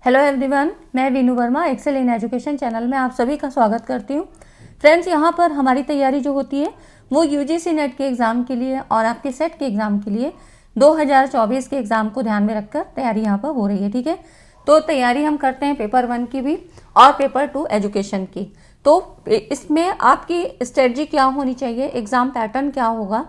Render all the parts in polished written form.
Hello everyone, मैं Veenu Verma Excel in Education channel में आप सभी का स्वागत करती हूँ। फ्रेंड्स, यहाँ पर हमारी तैयारी जो होती है वो यूजीसी नेट के एग्ज़ाम के लिए और आपके सेट के एग्ज़ाम के लिए 2024 के एग्ज़ाम को ध्यान में रखकर तैयारी यहाँ पर हो रही है। ठीक है, तो तैयारी हम करते हैं पेपर 1 की भी और पेपर 2 एजुकेशन की। तो इसमें आपकी स्ट्रेटजी क्या होनी चाहिए, एग्ज़ाम पैटर्न क्या होगा।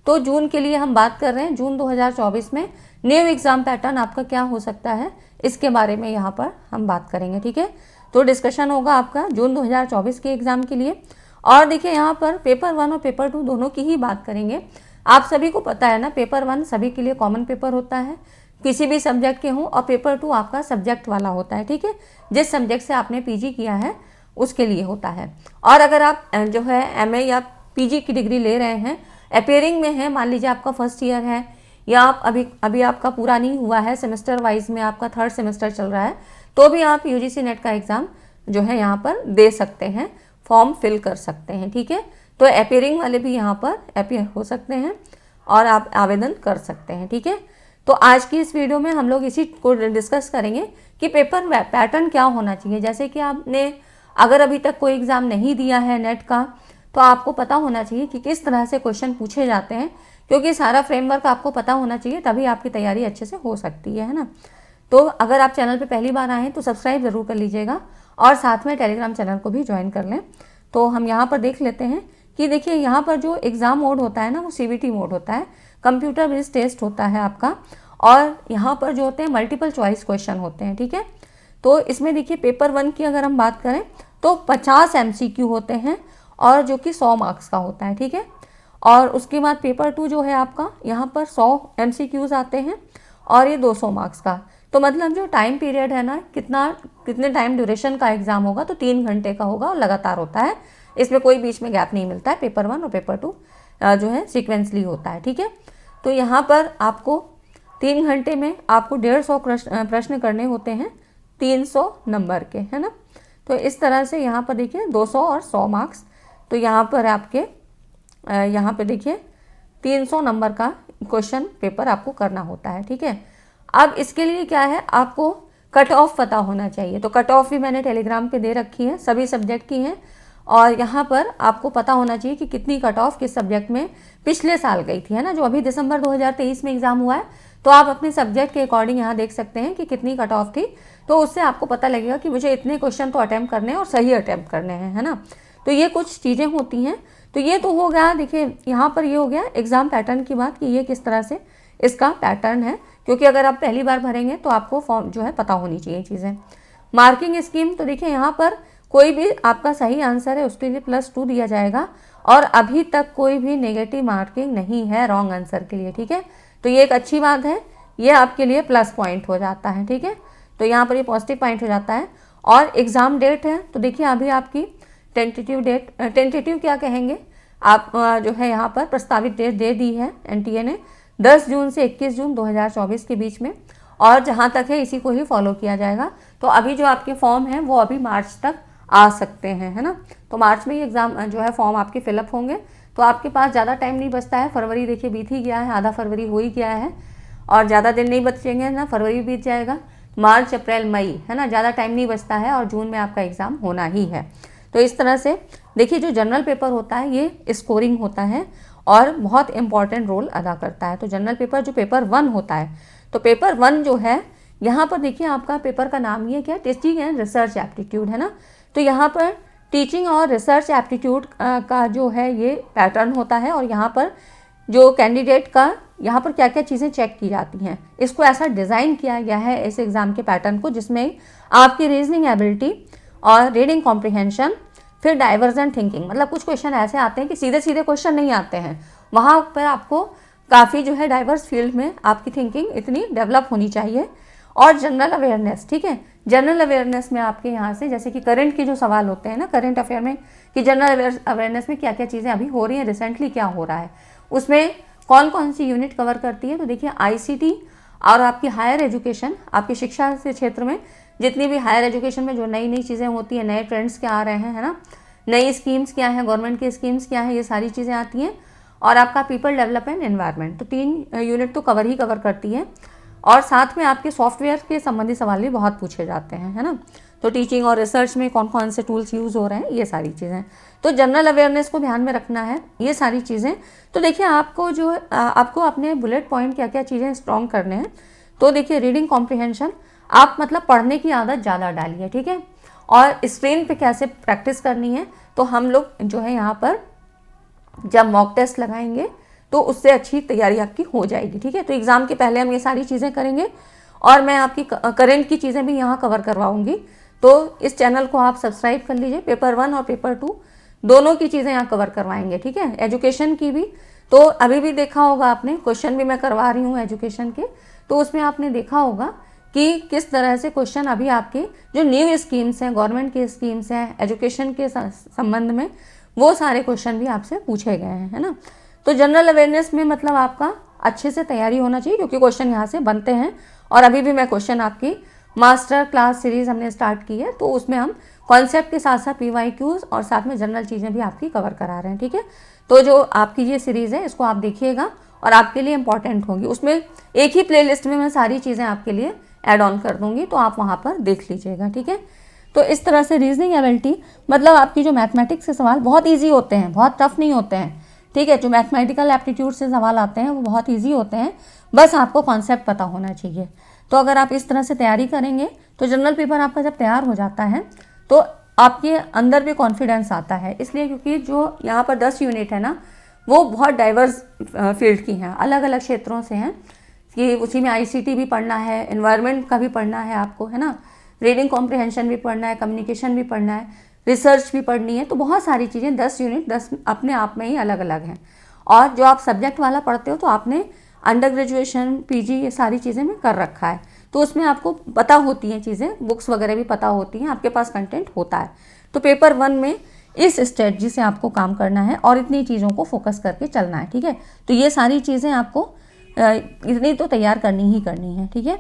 तो जून के लिए हम बात कर रहे हैं, जून 2024 में न्यू एग्ज़ाम पैटर्न आपका क्या हो सकता है, इसके बारे में यहाँ पर हम बात करेंगे। ठीक है, तो डिस्कशन होगा आपका जून 2024 के एग्ज़ाम के लिए। और देखिए यहाँ पर पेपर 1 और पेपर 2 दोनों की ही बात करेंगे। आप सभी को पता है ना, पेपर 1 सभी के लिए कॉमन पेपर होता है, किसी भी सब्जेक्ट के हों, और पेपर 2 आपका सब्जेक्ट वाला होता है। ठीक है, जिस सब्जेक्ट से आपने पीजी किया है उसके लिए होता है। और अगर आप जो है एमए या पीजी की डिग्री ले रहे हैं, अपेयरिंग में है, मान लीजिए आपका फर्स्ट ईयर है या आप अभी आपका पूरा नहीं हुआ है, सेमेस्टर वाइज में आपका 3rd सेमेस्टर चल रहा है, तो भी आप यूजीसी नेट का एग्ज़ाम जो है यहाँ पर दे सकते हैं, फॉर्म फिल कर सकते हैं। ठीक है, तो अपेयरिंग वाले भी यहाँ पर अपेयर हो सकते हैं और आप आवेदन कर सकते हैं। ठीक है, तो आज की इस वीडियो में हम लोग इसी को डिस्कस करेंगे कि पेपर पैटर्न क्या होना चाहिए। जैसे कि आपने अगर अभी तक कोई एग्ज़ाम नहीं दिया है नेट का, तो आपको पता होना चाहिए कि किस तरह से क्वेश्चन पूछे जाते हैं, क्योंकि सारा फ्रेमवर्क आपको पता होना चाहिए, तभी आपकी तैयारी अच्छे से हो सकती है ना। तो अगर आप चैनल पे पहली बार आए हैं तो सब्सक्राइब ज़रूर कर लीजिएगा और साथ में टेलीग्राम चैनल को भी ज्वाइन कर लें। तो हम यहाँ पर देख लेते हैं कि देखिए यहाँ पर जो एग्ज़ाम मोड होता है ना, वो CBT मोड होता है, कंप्यूटर बेस्ड टेस्ट होता है आपका। और यहाँ पर जो होते हैं मल्टीपल चॉइस क्वेश्चन होते हैं। ठीक है, तो इसमें देखिए पेपर 1 की अगर हम बात करें तो 50 MCQ होते हैं और जो कि 100 मार्क्स का होता है। ठीक है, और उसके बाद पेपर 2 जो है आपका, यहाँ पर 100 MCQs आते हैं और ये 200 मार्क्स का। तो मतलब जो टाइम पीरियड है ना, कितने टाइम ड्यूरेशन का एग्ज़ाम होगा, तो 3 घंटे का होगा और लगातार होता है, इसमें कोई बीच में गैप नहीं मिलता है। पेपर 1 और पेपर 2 जो है सीक्वेंसली होता है। ठीक है, तो यहाँ पर आपको 3 घंटे में आपको 150 प्रश्न करने होते हैं, 300 नंबर के, है ना। तो इस तरह से यहाँ पर देखिए 200 और 100 मार्क्स, तो यहाँ पर आपके यहाँ पे देखिए 300 नंबर का क्वेश्चन पेपर आपको करना होता है। ठीक है, अब इसके लिए क्या है, आपको कट ऑफ पता होना चाहिए। तो कट ऑफ भी मैंने टेलीग्राम पे दे रखी है, सभी सब्जेक्ट की हैं, और यहाँ पर आपको पता होना चाहिए कि कितनी कट ऑफ किस सब्जेक्ट में पिछले साल गई थी, है ना। जो अभी दिसंबर 2023 में एग्ज़ाम हुआ है, तो आप अपने सब्जेक्ट के अकॉर्डिंग यहाँ देख सकते हैं कि कितनी कट ऑफ थी, तो उससे आपको पता लगेगा कि मुझे इतने क्वेश्चन तो अटैम्प्ट करने हैं और सही अटैम्प्ट करने हैं, है ना। तो ये कुछ चीज़ें होती हैं। तो ये तो हो गया, देखिए यहाँ पर ये हो गया एग्ज़ाम पैटर्न की बात कि ये किस तरह से इसका पैटर्न है, क्योंकि अगर आप पहली बार भरेंगे तो आपको फॉर्म जो है पता होनी चाहिए चीज़ें। मार्किंग स्कीम, तो देखिए यहाँ पर कोई भी आपका सही आंसर है उसके लिए +2 दिया जाएगा और अभी तक कोई भी नेगेटिव मार्किंग नहीं है रॉन्ग आंसर के लिए। ठीक है, तो ये एक अच्छी बात है, ये आपके लिए प्लस पॉइंट हो जाता है। ठीक है, तो यहाँ पर ये पॉजिटिव पॉइंट हो जाता है। और एग्ज़ाम डेट है, तो देखिए अभी आपकी टेंटेटिव डेट, टेंटेटिव क्या कहेंगे आप, जो है यहाँ पर प्रस्तावित डेट दे दी है एनटीए ने 10 जून से 21 जून 2024 के बीच में, और जहाँ तक है इसी को ही फॉलो किया जाएगा। तो अभी जो आपके फॉर्म हैं वो अभी मार्च तक आ सकते हैं, है ना। तो मार्च में ही एग्ज़ाम जो है फॉर्म आपके फिलअप होंगे, तो आपके पास ज़्यादा टाइम नहीं बचता है। फरवरी देखिए बीत ही गया है, आधा फरवरी हो ही गया है, और ज़्यादा दिन नहीं बचेंगे ना, फरवरी बीत जाएगा, मार्च अप्रैल मई, है ना, ज़्यादा टाइम नहीं बचता है, और जून में आपका एग्ज़ाम होना ही है। तो इस तरह से देखिए जो जनरल पेपर होता है ये स्कोरिंग होता है और बहुत इंपॉर्टेंट रोल अदा करता है। तो जनरल पेपर जो पेपर 1 होता है, तो पेपर 1 जो है यहाँ पर देखिए आपका पेपर का नाम ही है क्या, टीचिंग एंड रिसर्च एप्टीट्यूड, है ना। तो यहाँ पर टीचिंग और रिसर्च एप्टीट्यूड का जो है ये पैटर्न होता है, और यहाँ पर जो कैंडिडेट का यहाँ पर क्या क्या चीज़ें चेक की जाती हैं, इसको ऐसा डिज़ाइन किया गया है इस एग्ज़ाम के पैटर्न को, जिसमें आपकी रीजनिंग एबिलिटी और रीडिंग कॉम्प्रिहेंशन, फिर डाइवर्जेंट थिंकिंग, मतलब कुछ क्वेश्चन ऐसे आते हैं कि सीधे सीधे क्वेश्चन नहीं आते हैं, वहाँ पर आपको काफ़ी जो है डाइवर्स फील्ड में आपकी थिंकिंग इतनी डेवलप होनी चाहिए। और जनरल अवेयरनेस, ठीक है, जनरल अवेयरनेस में आपके यहाँ से जैसे कि करंट के जो सवाल होते हैं ना, करंट अफेयर में, कि जनरल अवेयरनेस में क्या क्या चीज़ें अभी हो रही हैं, रिसेंटली क्या हो रहा है, उसमें कौन कौन सी यूनिट कवर करती है। तो देखिए ICT और आपकी हायर एजुकेशन, आपकी शिक्षा से क्षेत्र में जितनी भी हायर एजुकेशन में जो नई नई चीज़ें होती हैं, नए ट्रेंड्स क्या आ रहे हैं, है ना, नई स्कीम्स क्या हैं, गवर्नमेंट की स्कीम्स क्या हैं, ये सारी चीज़ें आती हैं। और आपका पीपल डेवलपमेंट एनवायरनमेंट, तो 3 यूनिट तो कवर ही कवर करती है। और साथ में आपके सॉफ्टवेयर के संबंधी सवाल भी बहुत पूछे जाते हैं, है ना। तो टीचिंग और रिसर्च में कौन कौन से टूल्स यूज़ हो रहे हैं, ये सारी चीज़ें, तो जनरल अवेयरनेस को ध्यान में रखना है, ये सारी चीज़ें। तो देखिए आपको जो आपको अपने बुलेट पॉइंट क्या क्या चीज़ें स्ट्रॉन्ग करने हैं। तो देखिए रीडिंग कॉम्प्रिहेंशन, आप मतलब पढ़ने की आदत ज़्यादा डालिए, ठीक है। और स्क्रीन पे कैसे प्रैक्टिस करनी है, तो हम लोग जो है यहाँ पर जब मॉक टेस्ट लगाएंगे तो उससे अच्छी तैयारी आपकी हो जाएगी, ठीक है। तो एग्ज़ाम के पहले हम ये सारी चीज़ें करेंगे और मैं आपकी करंट की चीज़ें भी यहाँ कवर करवाऊँगी। तो इस चैनल को आप सब्सक्राइब कर लीजिए। पेपर 1 और पेपर 2 दोनों की चीज़ें यहाँ कवर करवाएंगे, ठीक है। एजुकेशन की भी, तो अभी भी देखा होगा आपने, क्वेश्चन भी मैं करवा रही हूँ एजुकेशन के, तो उसमें आपने देखा होगा कि किस तरह से क्वेश्चन अभी आपके जो न्यू स्कीम्स हैं, गवर्नमेंट की स्कीम्स हैं एजुकेशन के संबंध में, वो सारे क्वेश्चन भी आपसे पूछे गए हैं, है ना। तो जनरल अवेयरनेस में मतलब आपका अच्छे से तैयारी होना चाहिए, क्योंकि क्वेश्चन यहाँ से बनते हैं। और अभी भी मैं क्वेश्चन आपकी मास्टर क्लास सीरीज़ हमने स्टार्ट की है, तो उसमें हम कॉन्सेप्ट के साथ साथ PYQs और साथ में जनरल चीज़ें भी आपकी कवर करा रहे हैं, ठीक है। तो जो आपकी ये सीरीज़ है इसको आप देखिएगा और आपके लिए इंपॉर्टेंट होगी। उसमें एक ही प्लेलिस्ट में मैं सारी चीज़ें आपके लिए ऐड ऑन कर दूँगी, तो आप वहाँ पर देख लीजिएगा, ठीक है। तो इस तरह से रीजनिंग एबिलिटी, मतलब आपकी जो मैथमेटिक्स के सवाल बहुत ईजी होते हैं, बहुत टफ नहीं होते हैं, ठीक है। जो मैथमेटिकल एप्टीट्यूड से सवाल आते हैं वो बहुत ईजी होते हैं, बस आपको कॉन्सेप्ट पता होना चाहिए। तो अगर आप इस तरह से तैयारी करेंगे तो जनरल पेपर आपका जब तैयार हो जाता है तो आपके अंदर भी कॉन्फिडेंस आता है। इसलिए क्योंकि जो यहाँ पर 10 यूनिट है ना, वो बहुत डाइवर्स फील्ड की हैं, अलग अलग क्षेत्रों से हैं, कि उसी में ICT भी पढ़ना है, एनवायरनमेंट का भी पढ़ना है आपको, है ना, रीडिंग कॉम्प्रिहेंशन भी पढ़ना है, कम्युनिकेशन भी पढ़ना है, रिसर्च भी पढ़नी है। तो बहुत सारी चीज़ें 10 यूनिट 10 अपने आप में ही अलग अलग हैं। और जो आप सब्जेक्ट वाला पढ़ते हो तो आपने अंडर ग्रेजुएशन PG ये सारी चीज़ें में कर रखा है, तो उसमें आपको पता होती हैं चीज़ें, बुक्स वगैरह भी पता होती हैं, आपके पास कंटेंट होता है। तो पेपर 1 में इस स्ट्रेटजी से आपको काम करना है और इतनी चीज़ों को फोकस करके चलना है, ठीक है। तो ये सारी चीज़ें आपको इतनी तो तैयार करनी ही करनी है, ठीक है।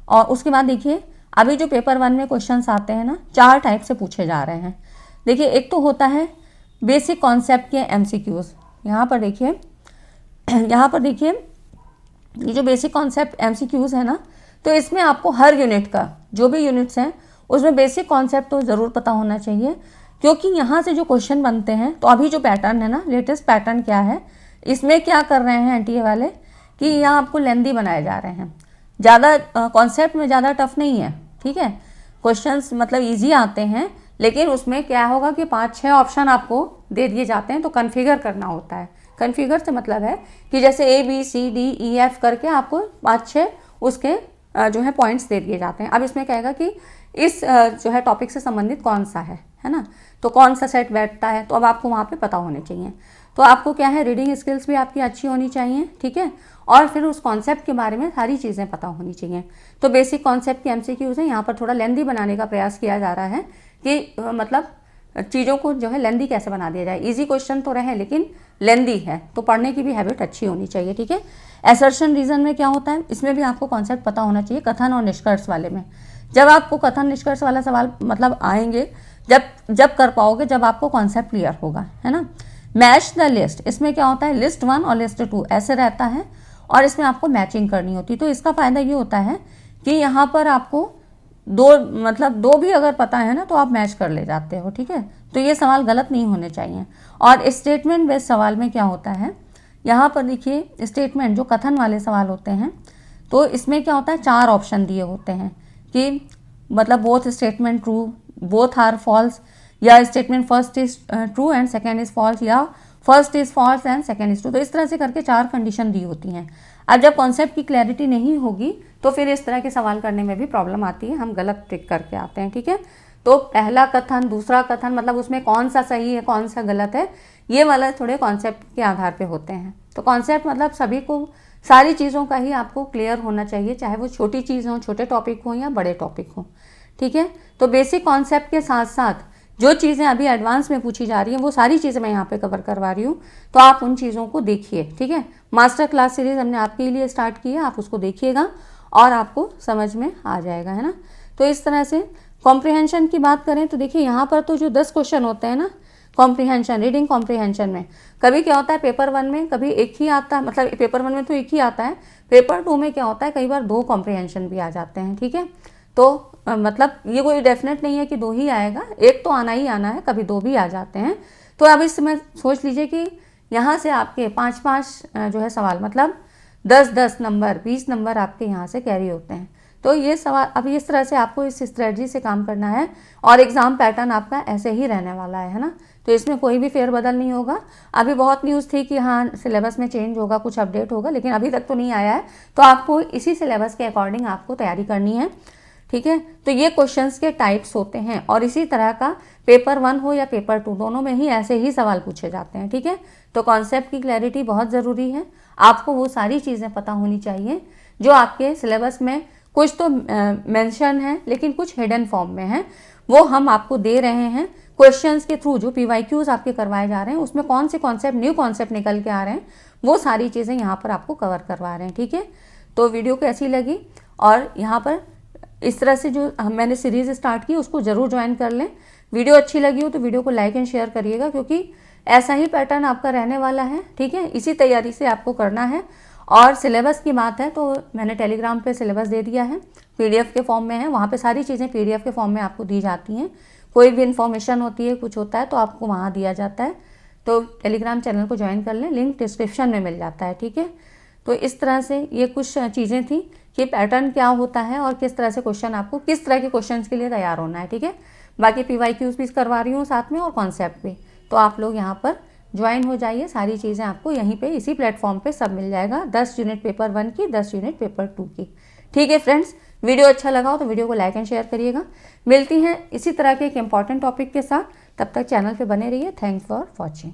और उसके बाद देखिए अभी जो पेपर 1 में क्वेश्चंस आते हैं ना, 4 टाइप से पूछे जा रहे हैं। देखिए एक तो होता है बेसिक कॉन्सेप्ट के MCQs। यहाँ पर देखिए ये जो बेसिक कॉन्सेप्ट MCQs है ना, तो इसमें आपको हर यूनिट का, जो भी यूनिट्स हैं उसमें बेसिक कॉन्सेप्ट तो ज़रूर पता होना चाहिए, क्योंकि यहाँ से जो क्वेश्चन बनते हैं, तो अभी जो पैटर्न है ना, लेटेस्ट पैटर्न क्या है, इसमें क्या कर रहे हैं NTA वाले कि यहाँ आपको लेंदी बनाए जा रहे हैं, ज़्यादा कॉन्सेप्ट में ज़्यादा टफ नहीं है, ठीक है। क्वेश्चंस मतलब इजी आते हैं, लेकिन उसमें क्या होगा कि 5-6 ऑप्शन आपको दे दिए जाते हैं, तो कन्फिगर करना होता है। कन्फिगर से मतलब है कि जैसे ABCDEF करके आपको 5-6 उसके जो है पॉइंट्स दे दिए जाते हैं। अब इसमें कहेगा कि इस जो है टॉपिक से संबंधित कौन सा है ना, तो कौन सा सेट बैठता है, तो अब आपको वहाँ पे पता होने चाहिए। तो आपको क्या है, रीडिंग स्किल्स भी आपकी अच्छी होनी चाहिए, ठीक है, और फिर उस कॉन्सेप्ट के बारे में सारी चीज़ें पता होनी चाहिए। तो बेसिक कॉन्सेप्ट की MCQs है, यहाँ पर थोड़ा लेंदी बनाने का प्रयास किया जा रहा है कि मतलब चीज़ों को जो है लेंदी कैसे बना दिया जाए। इजी क्वेश्चन तो रहे लेकिन लेंदी है, तो पढ़ने की भी हैबिट अच्छी होनी चाहिए, ठीक है। असर्शन रीजन में क्या होता है, इसमें भी आपको कॉन्सेप्ट पता होना चाहिए। कथन और निष्कर्ष वाले में जब आपको कथन निष्कर्ष वाला सवाल मतलब आएंगे, जब कर पाओगे जब आपको कॉन्सेप्ट क्लियर होगा, है ना। मैच द लिस्ट, इसमें क्या होता है, लिस्ट 1 और लिस्ट 2 ऐसे रहता है और इसमें आपको मैचिंग करनी होती है। तो इसका फ़ायदा ये होता है कि यहाँ पर आपको दो भी अगर पता है ना, तो आप मैच कर ले जाते हो, ठीक है। तो ये सवाल गलत नहीं होने चाहिए। और स्टेटमेंट बेस्ड सवाल में क्या होता है, यहाँ पर देखिए स्टेटमेंट जो कथन वाले सवाल होते हैं, तो इसमें क्या होता है, 4 ऑप्शन दिए होते हैं कि मतलब both statement true, both are false, या statement first is true and second is false, या first is false and second is true. तो इस तरह से करके 4 कंडीशन दी होती हैं। अब जब कॉन्सेप्ट की क्लैरिटी नहीं होगी तो फिर इस तरह के सवाल करने में भी प्रॉब्लम आती है, हम गलत टिक करके आते हैं, ठीक है। तो पहला कथन, दूसरा कथन, मतलब उसमें कौन सा सही है कौन सा गलत है, ये वाला थोड़े कॉन्सेप्ट के आधार पे होते हैं। तो कॉन्सेप्ट मतलब सभी को, सारी चीज़ों का ही आपको क्लियर होना चाहिए, चाहे वो छोटी चीज़ हो, छोटे टॉपिक हो या बड़े टॉपिक हो, ठीक है। तो बेसिक कॉन्सेप्ट के साथ साथ जो चीज़ें अभी एडवांस में पूछी जा रही हैं वो सारी चीज़ें मैं यहाँ पे कवर करवा रही हूँ, तो आप उन चीज़ों को देखिए, ठीक है। मास्टर क्लास सीरीज़ हमने आपके लिए स्टार्ट की है, आप उसको देखिएगा और आपको समझ में आ जाएगा, है ना। तो इस तरह से कॉम्प्रिहेंशन की बात करें तो देखिए यहाँ पर तो जो 10 क्वेश्चन होते हैं ना, कॉम्प्रीहेंशन, रीडिंग कॉम्प्रीहेंशन में कभी क्या होता है पेपर 1 में कभी एक ही आता है, मतलब पेपर 1 में तो एक ही आता है, पेपर 2 में क्या होता है कई बार 2 कॉम्प्रीहेंशन भी आ जाते हैं, ठीक है। तो मतलब ये कोई डेफिनेट नहीं है कि 2 ही आएगा, एक तो आना ही आना है, कभी 2 भी आ जाते हैं। तो अब इस समय सोच लीजिए कि यहाँ से आपके 5-5 जो है सवाल, मतलब 10-10 नंबर, 20 नंबर आपके यहाँ से कैरी होते हैं। तो ये सवाल अब इस तरह से आपको इस स्ट्रेटजी से काम करना है और एग्ज़ाम पैटर्न आपका ऐसे ही रहने वाला है ना। तो इसमें कोई भी फेरबदल नहीं होगा। अभी बहुत न्यूज़ थी कि हाँ सिलेबस में चेंज होगा, कुछ अपडेट होगा, लेकिन अभी तक तो नहीं आया है। तो आपको इसी सिलेबस के अकॉर्डिंग आपको तैयारी करनी है, ठीक है। तो ये क्वेश्चंस के टाइप्स होते हैं और इसी तरह का पेपर 1 हो या पेपर 2 दोनों में ही ऐसे ही सवाल पूछे जाते हैं, ठीक है। तो कॉन्सेप्ट की क्लैरिटी बहुत ज़रूरी है, आपको वो सारी चीज़ें पता होनी चाहिए जो आपके सिलेबस में कुछ तो मेंशन है लेकिन कुछ हिडन फॉर्म में है, वो हम आपको दे रहे हैं क्वेश्चंस के थ्रू। जो PYQs आपके करवाए जा रहे हैं उसमें कौन से कॉन्सेप्ट, न्यू कॉन्सेप्ट निकल के आ रहे हैं, वो सारी चीज़ें यहाँ पर आपको कवर करवा रहे हैं, ठीक है। तो वीडियो कैसी लगी, और यहाँ पर इस तरह से जो मैंने सीरीज़ स्टार्ट की उसको ज़रूर ज्वाइन कर लें। वीडियो अच्छी लगी हो तो वीडियो को लाइक एंड शेयर करिएगा, क्योंकि ऐसा ही पैटर्न आपका रहने वाला है, ठीक है। इसी तैयारी से आपको करना है। और सिलेबस की बात है तो मैंने टेलीग्राम पे सिलेबस दे दिया है, PDF के फॉर्म में है, वहाँ पे सारी चीज़ें PDF के फॉर्म में आपको दी जाती हैं। कोई भी इन्फॉर्मेशन होती है, कुछ होता है तो आपको वहाँ दिया जाता है। तो टेलीग्राम चैनल को ज्वाइन कर लें, लिंक डिस्क्रिप्शन में मिल जाता है, ठीक है। तो इस तरह से ये कुछ चीज़ें थी कि पैटर्न क्या होता है और किस तरह से क्वेश्चन, आपको किस तरह के क्वेश्चन के लिए तैयार होना है, ठीक है। बाकी PYQs भी करवा रही हूँ साथ में और कॉन्सेप्ट भी, तो आप लोग यहाँ पर ज्वाइन हो जाइए। सारी चीज़ें आपको यहीं पे इसी प्लेटफॉर्म पे सब मिल जाएगा, 10 यूनिट पेपर 1 की, 10 यूनिट पेपर 2 की, ठीक है फ्रेंड्स। वीडियो अच्छा लगा हो तो वीडियो को लाइक एंड शेयर करिएगा। मिलती हैं इसी तरह के एक इंपॉर्टेंट टॉपिक के साथ, तब तक चैनल पे बने रहिए। Thanks for watching.